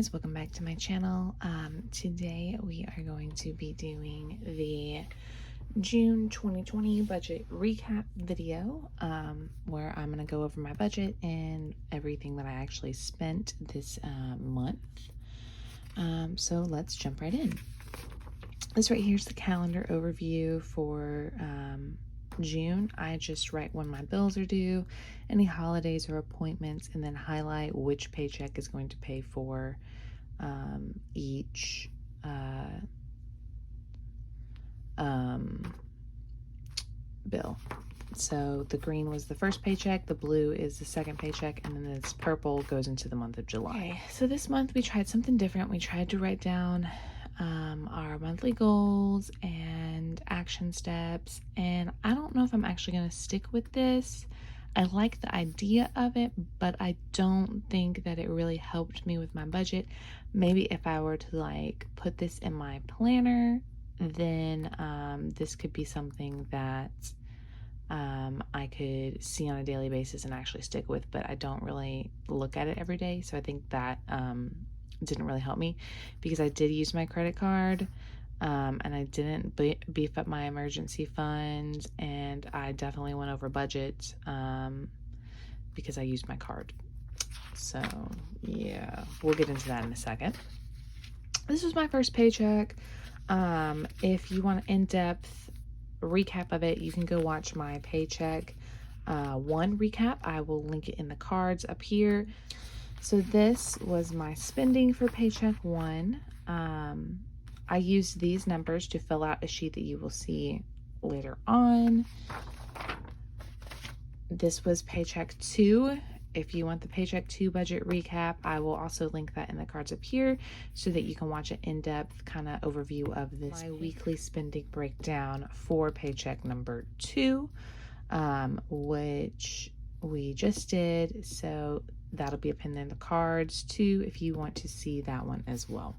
guys, welcome back to my channel. Today we are going to be doing the June 2020 budget recap video, where I'm going to go over my budget and everything that I actually spent this month. So let's jump right in. This right here is the calendar overview for June. I just write when my bills are due, any holidays or appointments, and then highlight which paycheck is going to pay for each bill. So the green was the first paycheck, the blue is the second paycheck, and then this purple goes into the month of July. Okay, so this month we tried something different. We tried to write down our monthly goals and action steps, and I don't know if I'm actually going to stick with this. I like the idea of it, but I don't think that it really helped me with my budget. Maybe if I were to like put this in my planner, then this could be something that I could see on a daily basis and actually stick with, but I don't really look at it every day, so I think that didn't really help me, because I did use my credit card and I didn't beef up my emergency fund, and I definitely went over budget because I used my card. So yeah, we'll get into that in a second. This was my first paycheck. If you want an in-depth recap of it, you can go watch my paycheck one recap. I will link it in the cards up here. So this was my spending for paycheck one. I used these numbers to fill out a sheet that you will see later on. This was paycheck two. If you want the paycheck two budget recap, I will also link that in the cards up here so that you can watch an in-depth kind of overview of this. My weekly spending breakdown for paycheck number two, which we just did. So that'll be a pin in the cards too if you want to see that one as well.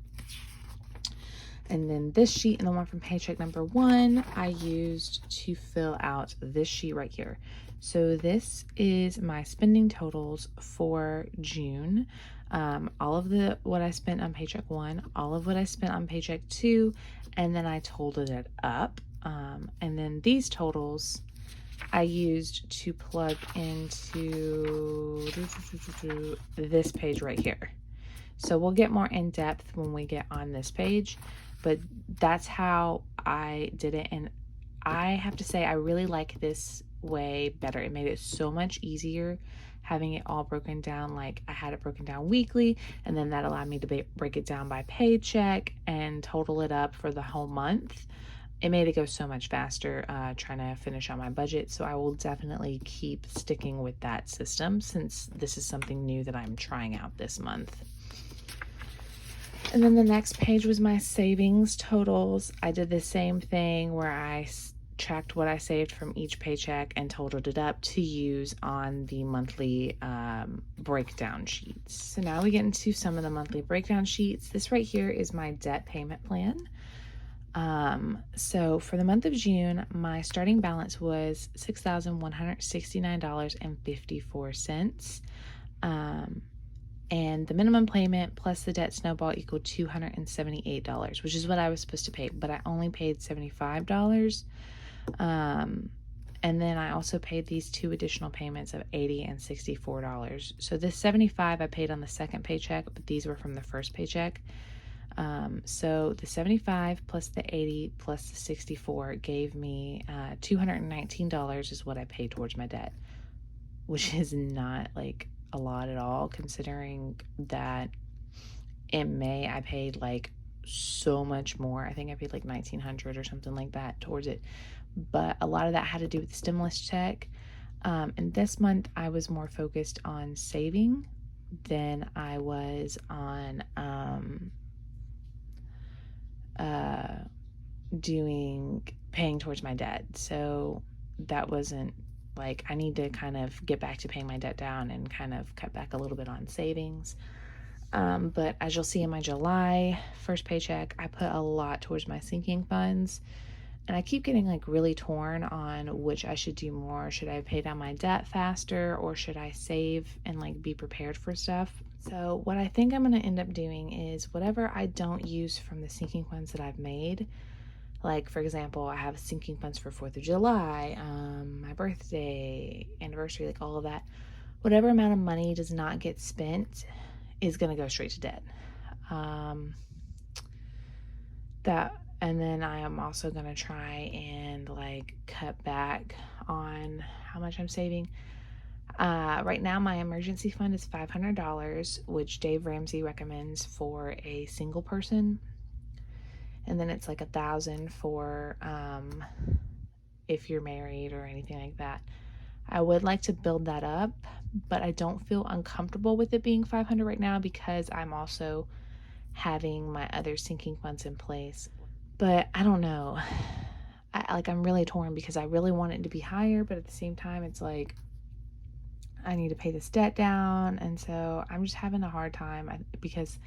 And then this sheet and the one from paycheck number one, I used to fill out this sheet right here. So this is my spending totals for June. All of what I spent on paycheck one, all of what I spent on paycheck two, and then I totaled it up. And then these totals I used to plug into this page right here. So we'll get more in depth when we get on this page, but that's how I did it. And I have to say, I really like this way better. It made it so much easier having it all broken down. Like I had it broken down weekly, and then that allowed me to break it down by paycheck and total it up for the whole month. It made it go so much faster trying to finish out my budget. So I will definitely keep sticking with that system since this is something new that I'm trying out this month. And then the next page was my savings totals. I did the same thing where I tracked what I saved from each paycheck and totaled it up to use on the monthly breakdown sheets. So now we get into some of the monthly breakdown sheets. This right here is my debt payment plan. So for the month of June, my starting balance was $6,169.54. And the minimum payment plus the debt snowball equaled $278, which is what I was supposed to pay, but I only paid $75. And then I also paid these two additional payments of $80 and $64. So this $75 I paid on the second paycheck, but these were from the first paycheck. So the $75 plus the $80 plus the $64 gave me $219 is what I paid towards my debt, which is not like a lot at all, considering that in May I paid like so much more. I think I paid like $1,900 or something like that towards it, but a lot of that had to do with the stimulus check. And this month I was more focused on saving than I was on paying towards my debt. So that wasn't like, I need to kind of get back to paying my debt down and kind of cut back a little bit on savings. But as you'll see in my July first paycheck, I put a lot towards my sinking funds, and I keep getting like really torn on which I should do more. Should I pay down my debt faster, or should I save and like be prepared for stuff? So what I think I'm going to end up doing is whatever I don't use from the sinking funds that I've made, like for example, I have sinking funds for 4th of July, my birthday, anniversary, like all of that. Whatever amount of money does not get spent is going to go straight to debt. And then I am also going to try and like cut back on how much I'm saving. Right now my emergency fund is $500, which Dave Ramsey recommends for a single person. And then it's like $1,000 for if you're married or anything like that. I would like to build that up, but I don't feel uncomfortable with it being $500 right now because I'm also having my other sinking funds in place. But I don't know. I'm really torn because I really want it to be higher, but at the same time, it's like I need to pay this debt down, and so I'm just having a hard time because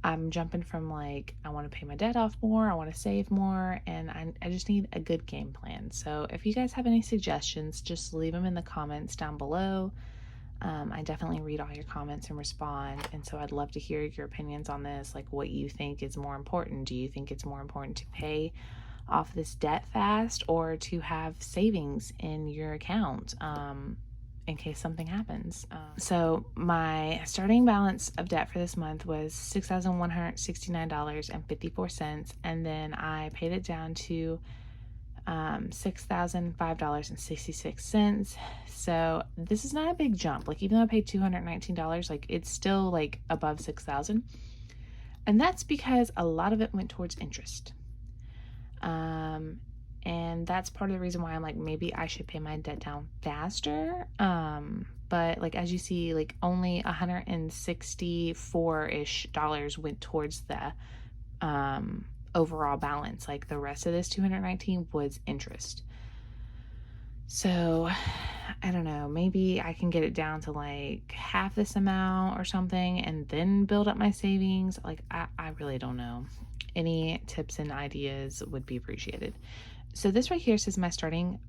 I'm jumping from like I want to pay my debt off more, I want to save more, and I just need a good game plan. So if you guys have any suggestions, just leave them in the comments down below. I definitely read all your comments and respond, and so I'd love to hear your opinions on this, like what you think is more important. Do you think it's more important to pay off this debt fast or to have savings in your account in case something happens? So my starting balance of debt for this month was $6,169.54, and then I paid it down to $6,005.66. So this is not a big jump. Like even though I paid $219, like it's still like above 6,000. And that's because a lot of it went towards interest. And that's part of the reason why I'm like, maybe I should pay my debt down faster. But like, as you see, like only $164-ish went towards the, overall balance. Like the rest of this 219 was interest. So I don't know, maybe I can get it down to like half this amount or something and then build up my savings. Like I really don't know. Any tips and ideas would be appreciated. So this right here says my starting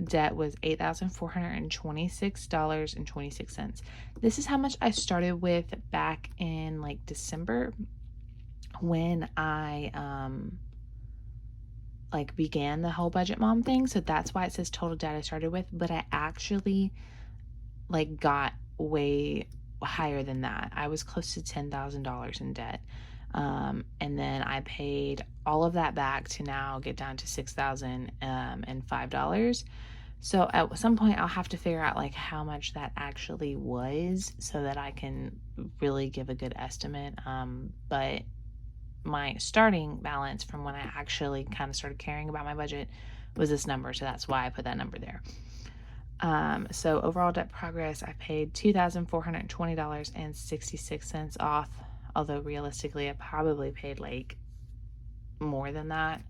debt was $8,426.26. This is how much I started with back in like December when I like began the whole budget mom thing. So that's why it says total debt I started with, but I actually like got way higher than that. I was close to $10,000 in debt. And then I paid all of that back to now get down to $6,005. So at some point I'll have to figure out like how much that actually was so that I can really give a good estimate. But my starting balance from when I actually kind of started caring about my budget was this number. So that's why I put that number there. So overall debt progress, I paid $2,420.66 off. Although realistically, I probably paid like more than that.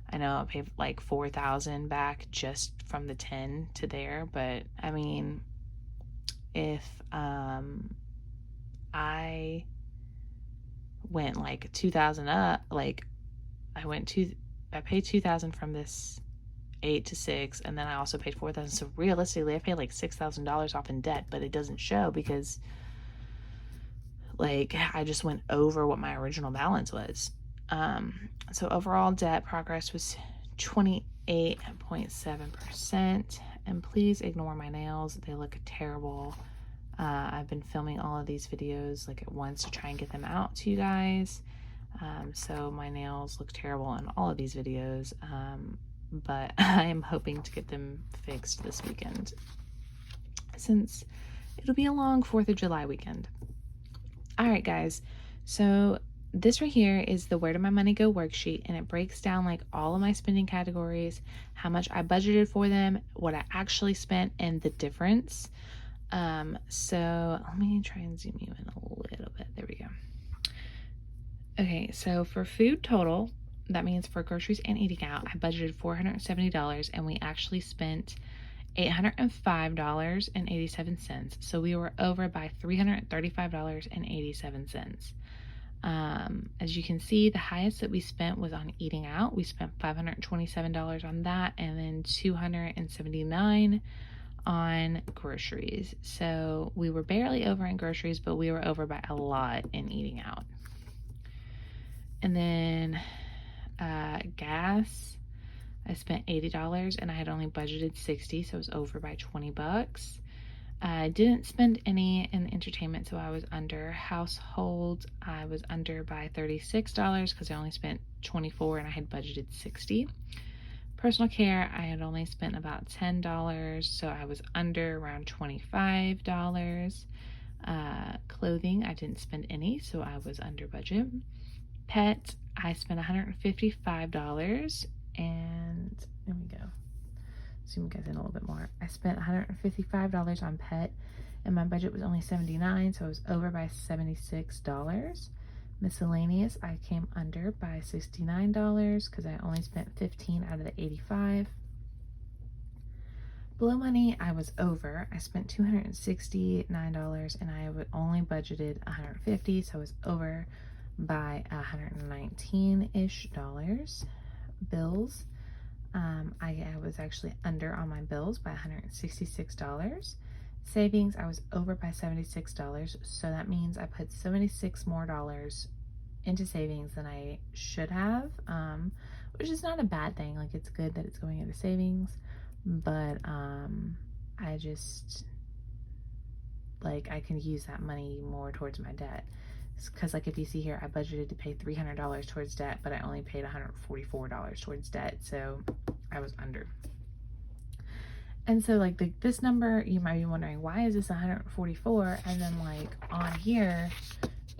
I know I paid like $4,000 back just from the 10 to there. But I mean, if I went like 2,000 up, like I paid 2,000 from this 8 to 6, and then I also paid 4,000. So realistically, I paid like $6,000 off in debt, but it doesn't show because like I just went over what my original balance was. So overall debt progress was 28.7%. And please ignore my nails. They look terrible. I've been filming all of these videos like at once to try and get them out to you guys. So my nails look terrible in all of these videos. But I am hoping to get them fixed this weekend since it'll be a long 4th of July weekend. All right, guys. So this right here is the Where Did My Money Go worksheet, and it breaks down like all of my spending categories, how much I budgeted for them, what I actually spent, and the difference. So let me try and zoom you in a little bit. There we go. Okay, so for food total, that means for groceries and eating out, I budgeted $470, and we actually spent $805.87. So we were over by $335.87. As you can see, the highest that we spent was on eating out. We spent $527 on that, and then $279 on groceries. So we were barely over in groceries, but we were over by a lot in eating out. And then gas, I spent $80 and I had only budgeted $60, so it was over by $20. I didn't spend any in entertainment, so I was under. Household, I was under by $36 because I only spent $24 and I had budgeted $60. Personal care, I had only spent about $10, so I was under around $25. Clothing, I didn't spend any, so I was under budget. Pet, I spent $155, and there we go. Zoom you guys in a little bit more. I spent $155 on pet, and my budget was only $79, so I was over by $76. Miscellaneous, I came under by $69 because I only spent $15 out of the $85. Below money, I was over. I spent $269 and I would only budgeted $150, so I was over by $119-ish. Bills, I was actually under on my bills by $166. Savings, I was over by $76, so that means I put $76 more into savings than I should have, which is not a bad thing. Like, it's good that it's going into savings, but I just, like, I can use that money more towards my debt. Because, like, if you see here, I budgeted to pay $300 towards debt, but I only paid $144 towards debt, so I was under. And so, like, this number, you might be wondering, why is this 144? And then, like, on here,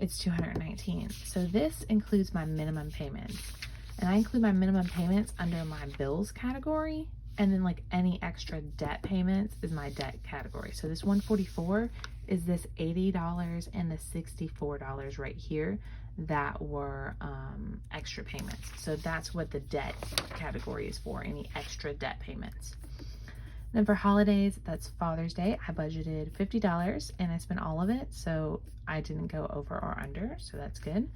it's 219. So this includes my minimum payments. And I include my minimum payments under my bills category. And then, like, any extra debt payments is my debt category. So this 144 is this $80 and the $64 right here that were extra payments. So that's what the debt category is for, any extra debt payments. Then for holidays, that's Father's Day. I budgeted $50 and I spent all of it, so I didn't go over or under, so that's good.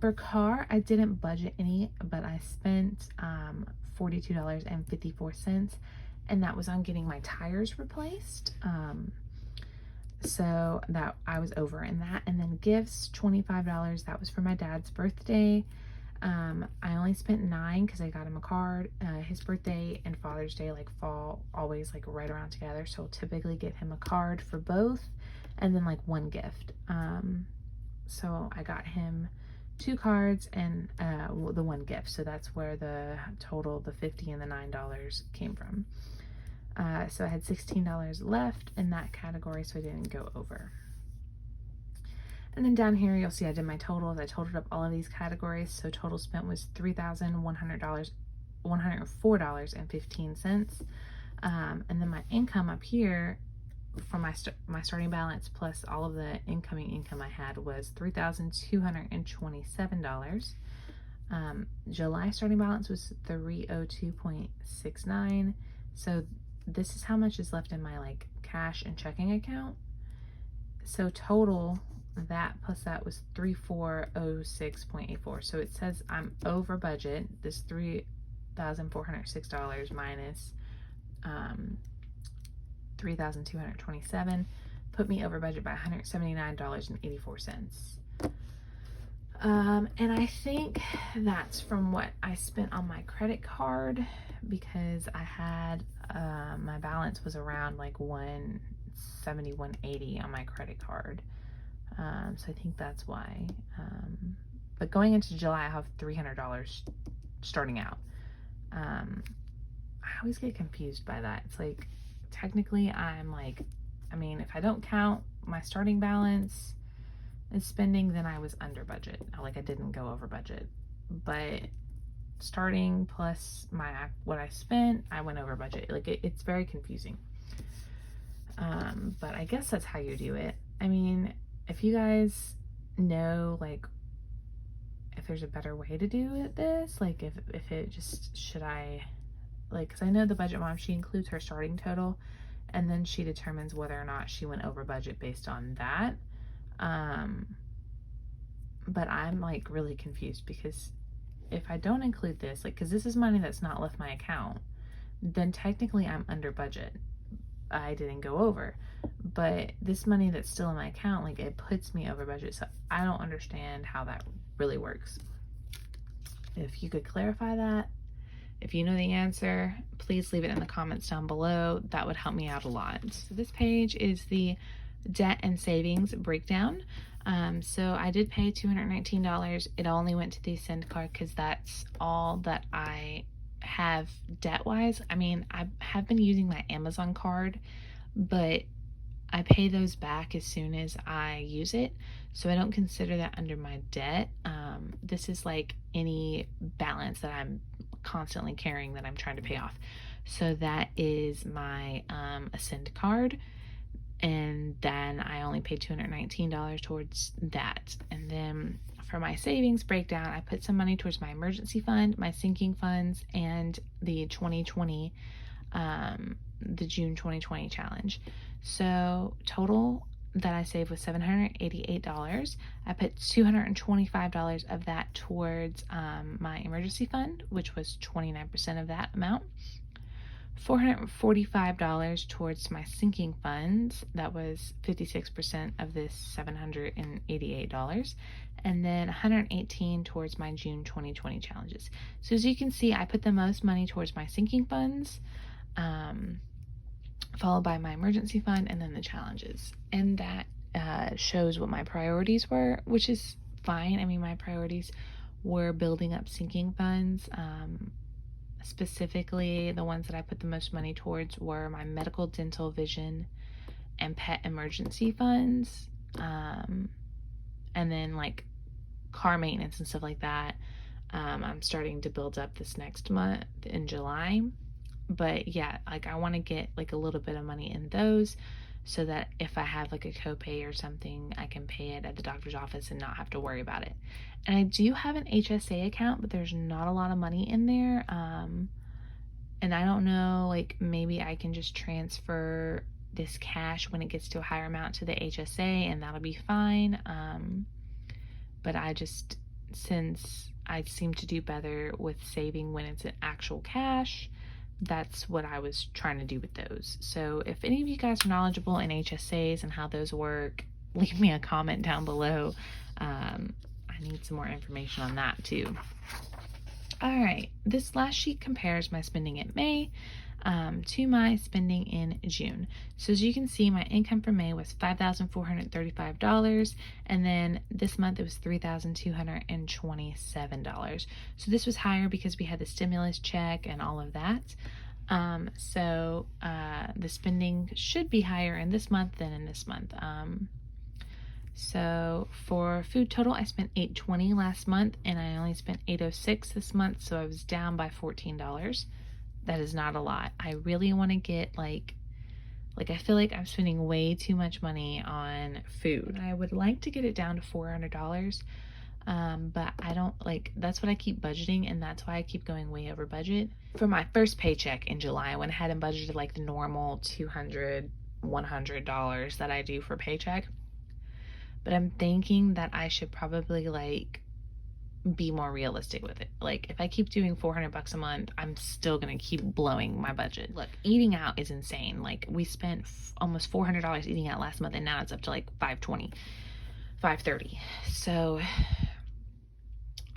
For car, I didn't budget any, but I spent $42.54, and that was on getting my tires replaced. So that I was over in that. And then gifts, $25. That was for my dad's birthday. I only spent $9 because I got him a card. His birthday and Father's Day like fall always like right around together, so I'll typically get him a card for both and then like one gift. So I got him 2 cards and the one gift, so that's where the total, the $50 and the $9 came from. So I had $16 left in that category, so I didn't go over. And then down here, you'll see I did my totals. I totaled up all of these categories. So total spent was $104.15. And then my income up here for my starting balance plus all of the incoming income I had was $3,227. July starting balance was $302.69. So this is how much is left in my like cash and checking account. So total, that plus that was $3,406.84. So it says I'm over budget. This $3,406 minus $3,227 put me over budget by $179.84. And I think that's from what I spent on my credit card, because I had my balance was around like $170, $180 on my credit card. So I think that's why. But going into July, I have $300 starting out. I always get confused by that. It's like, technically I'm like, I mean, if I don't count my starting balance and spending, then I was under budget. Like, I didn't go over budget. But starting plus what I spent, I went over budget. Like, it's very confusing. But I guess that's how you do it. I mean, if you guys know, like, if there's a better way to do this, like, if it just, should I, like, because I know the budget mom, she includes her starting total, and then she determines whether or not she went over budget based on that. But I'm, like, really confused, because if I don't include this, like, because this is money that's not left my account, then technically I'm under budget. I didn't go over. But this money that's still in my account, like, it puts me over budget. So I don't understand how that really works. If you could clarify that, if you know the answer, please leave it in the comments down below. That would help me out a lot. So this page is the debt and savings breakdown. So I did pay $219. It only went to the Ascend card because that's all that I have debt-wise. I mean, I have been using my Amazon card, but I pay those back as soon as I use it, so I don't consider that under my debt. This is like any balance that I'm constantly carrying that I'm trying to pay off. So that is my Ascend card, and then I only paid $219 towards that. And then for my savings breakdown, I put some money towards my emergency fund, my sinking funds, and the 2020 the June 2020 challenge. So total that I saved was $788. I put $225 of that towards my emergency fund, which was 29% of that amount. $445 towards my sinking funds, that was 56% of this $788, and then $118 towards my June 2020 challenges. So as you can see, I put the most money towards my sinking funds, followed by my emergency fund, and then the challenges. And that shows what my priorities were, which is fine. I mean, my priorities were building up sinking funds. Specifically, the ones that I put the most money towards were my medical, dental, vision, and pet emergency funds. And then like car maintenance and stuff like that. I'm starting to build up this next month in July. But yeah, like I want to get like a little bit of money in those so that if I have like a copay or something, I can pay it at the doctor's office and not have to worry about it. And I do have an HSA account, but there's not a lot of money in there. And I don't know, like maybe I can just transfer this cash when it gets to a higher amount to the HSA and that'll be fine. But I just, since I seem to do better with saving when it's an actual cash, that's what I was trying to do with those. So if any of you guys are knowledgeable in HSAs and how those work, leave me a comment down below. I need some more information on that too. All right, this last sheet compares my spending in May to my spending in June. So as you can see, my income for May was $5,435, and then this month it was $3,227. So this was higher because we had the stimulus check and all of that. So the spending should be higher in this month than in this month. So for food total, I spent $820 last month, and I only spent $806 this month, so I was down by $14. That is not a lot. I really want to get like I feel like I'm spending way too much money on food. I would like to get it down to $400, but I don't, like, that's what I keep budgeting, and that's why I keep going way over budget. For my first paycheck in July, I went ahead and budgeted like the normal $200, $100 that I do for paycheck. But I'm thinking that I should probably like be more realistic with it. Like if I keep doing $400 a month, I'm still gonna keep blowing my budget. Look, eating out is insane. Like we spent almost $400 eating out last month, and now it's up to like $520, $530. So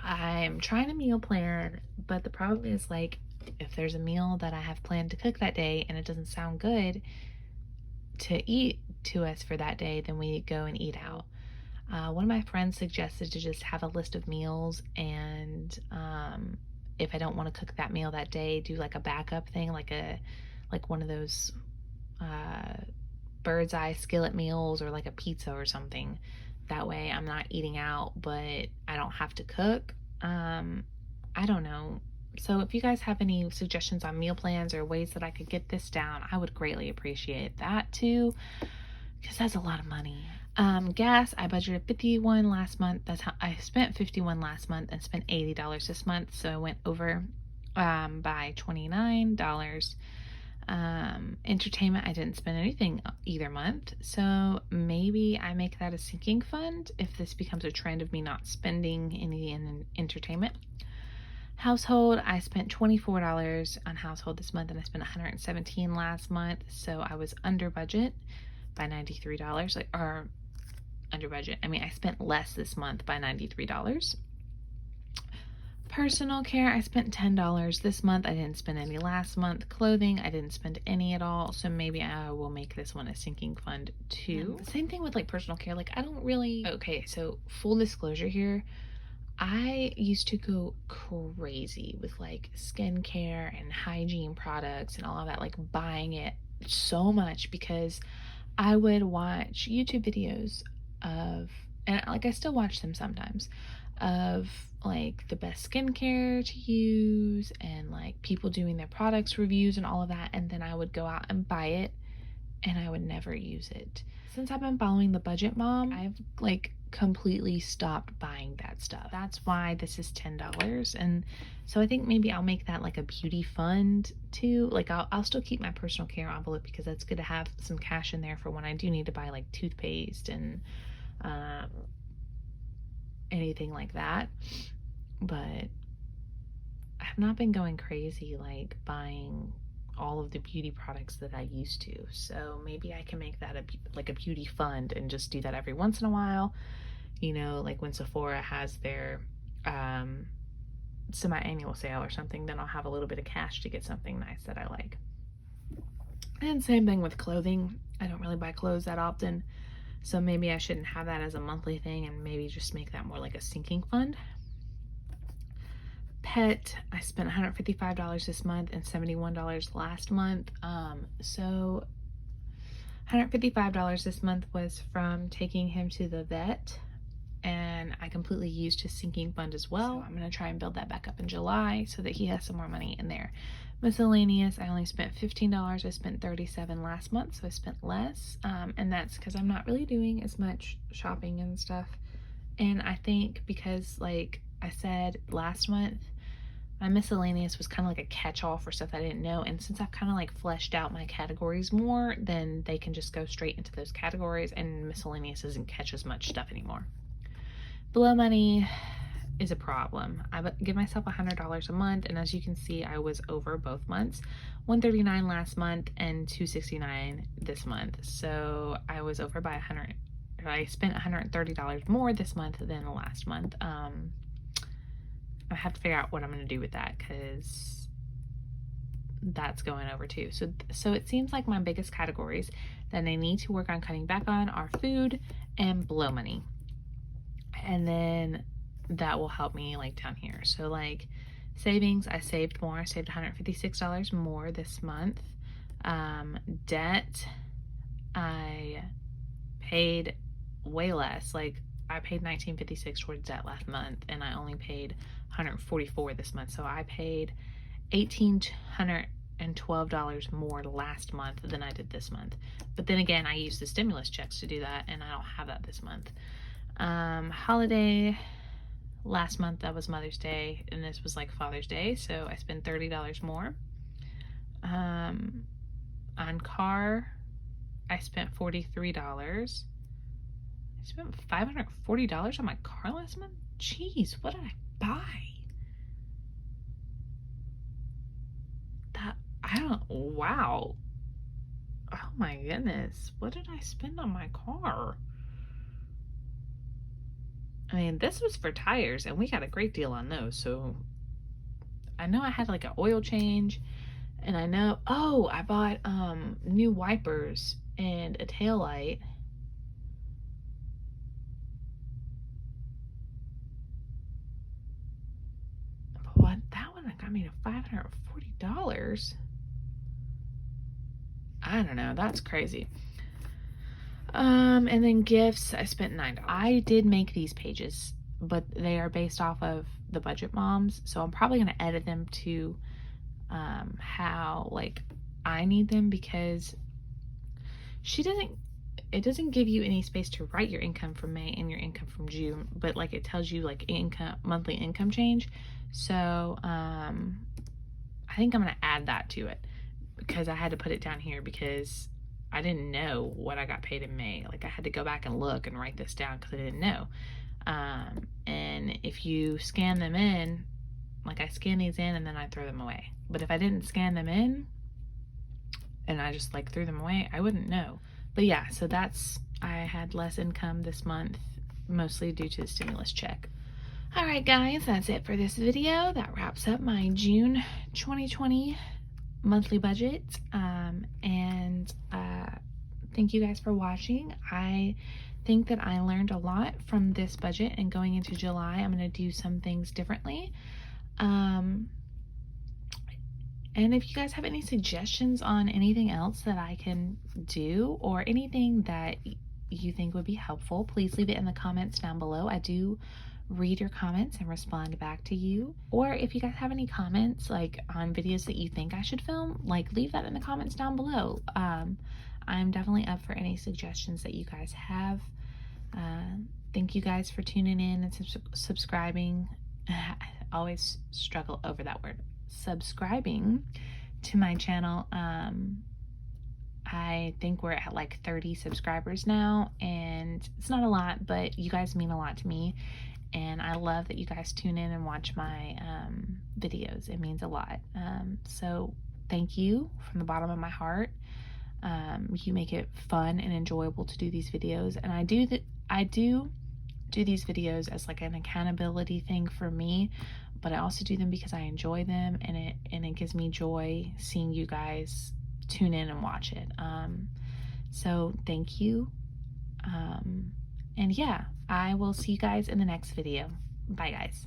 I'm trying to meal plan, but the problem is like if there's a meal that I have planned to cook that day and it doesn't sound good to eat to us for that day, then we go and eat out. One of my friends suggested to just have a list of meals, and if I don't want to cook that meal that day, do like a backup thing, like one of those bird's eye skillet meals, or like a pizza or something. That way I'm not eating out, but I don't have to cook. I don't know. So if you guys have any suggestions on meal plans or ways that I could get this down, I would greatly appreciate that too, because that's a lot of money. Gas, I budgeted $51 last month. That's how I spent $51 last month and spent $80 this month. So I went over by $29. Entertainment, I didn't spend anything either month. So maybe I make that a sinking fund if this becomes a trend of me not spending any in entertainment. Household, I spent $24 on household this month, and I spent $117 last month, so I was under budget by $93, or under budget. I mean, I spent less this month by $93. Personal care, I spent $10 this month. I didn't spend any last month. Clothing, I didn't spend any at all, so maybe I will make this one a sinking fund too. Same thing with like personal care. Like I don't really, okay, so full disclosure here, I used to go crazy with like skincare and hygiene products and all of that, like buying it so much because I would watch YouTube videos of, and like I still watch them sometimes, of like the best skincare to use and like people doing their products reviews and all of that, and then I would go out and buy it and I would never use it. Since I've been following the budget mom, I've like completely stopped buying that stuff. That's why this is $10. And so I think maybe I'll make that like a beauty fund too. Like I'll still keep my personal care envelope because that's good to have some cash in there for when I do need to buy like toothpaste and anything like that. But I have not been going crazy like buying all of the beauty products that I used to. So maybe I can make that like a beauty fund and just do that every once in a while. You know, like when Sephora has their semi-annual sale or something, then I'll have a little bit of cash to get something nice that I like. And same thing with clothing. I don't really buy clothes that often, so maybe I shouldn't have that as a monthly thing and maybe just make that more like a sinking fund. Pet, I spent $155 this month and $71 last month. So $155 this month was from taking him to the vet, and I completely used his sinking fund as well. So I'm going to try and build that back up in July so that he has some more money in there. Miscellaneous, I only spent $15. I spent $37 last month, so I spent less. And that's because I'm not really doing as much shopping and stuff. And I think because, like I said last month, my miscellaneous was kind of like a catch-all for stuff I didn't know. And since I've kind of like fleshed out my categories more, then they can just go straight into those categories, and miscellaneous doesn't catch as much stuff anymore. Below money is a problem. I give myself $100 a month, and as you can see, I was over both months. $139 last month and $269 this month. So I was over by I spent $130 more this month than last month. I have to figure out what I'm going to do with that because that's going over too. So it seems like my biggest categories that I need to work on cutting back on are food and below money. And then that will help me like down here. So like savings, I saved more. I saved $156 more this month. Debt, I paid way less. Like I paid $19.56 towards debt last month, and I only paid $144 this month. So I paid $1,812 more last month than I did this month. But then again, I used the stimulus checks to do that, and I don't have that this month. Holiday, last month that was Mother's Day, and this was like Father's Day, so I spent $30 more. On car, I spent $43. I spent $540 on my car last month? Jeez, what did I buy? Wow. Oh my goodness. What did I spend on my car? I mean, this was for tires, and we got a great deal on those, so I know I had like an oil change, and I know, oh, I bought new wipers and a tail light. But that one got me to $540. I don't know, that's crazy. And then gifts, I spent $9. I did make these pages, but they are based off of the budget moms, so I'm probably going to edit them to how like I need them, because it doesn't give you any space to write your income from May and your income from June, but like it tells you like monthly income change. So I think I'm going to add that to it, because I had to put it down here because I didn't know what I got paid in May. Like I had to go back and look and write this down because I didn't know. And if you scan them in Like, I scan these in and then I throw them away. But if I didn't scan them in and I just like threw them away, I wouldn't know. But yeah, so I had less income this month, mostly due to the stimulus check. All right, guys, that's it for this video. That wraps up my June 2020 monthly budget. Thank you guys for watching. I think that I learned a lot from this budget, and going into July, I'm going to do some things differently. And if you guys have any suggestions on anything else that I can do, or anything that you think would be helpful, please leave it in the comments down below. I do read your comments and respond back to you. Or if you guys have any comments like on videos that you think I should film, like, leave that in the comments down below. I'm definitely up for any suggestions that you guys have. Thank you guys for tuning in and subscribing. I always struggle over that word. Subscribing to my channel. I think we're at like 30 subscribers now, and it's not a lot, but you guys mean a lot to me, and I love that you guys tune in and watch my videos. It means a lot. So thank you from the bottom of my heart. You make it fun and enjoyable to do these videos, and I do these videos as like an accountability thing for me, but I also do them because I enjoy them, and it gives me joy seeing you guys tune in and watch it. So thank you. And yeah, I will see you guys in the next video. Bye, guys.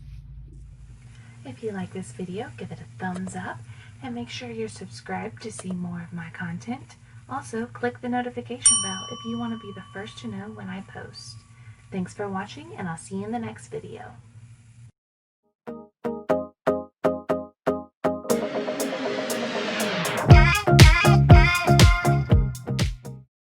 If you like this video, give it a thumbs up and make sure you're subscribed to see more of my content. Also, click the notification bell if you want to be the first to know when I post. Thanks for watching, and I'll see you in the next video.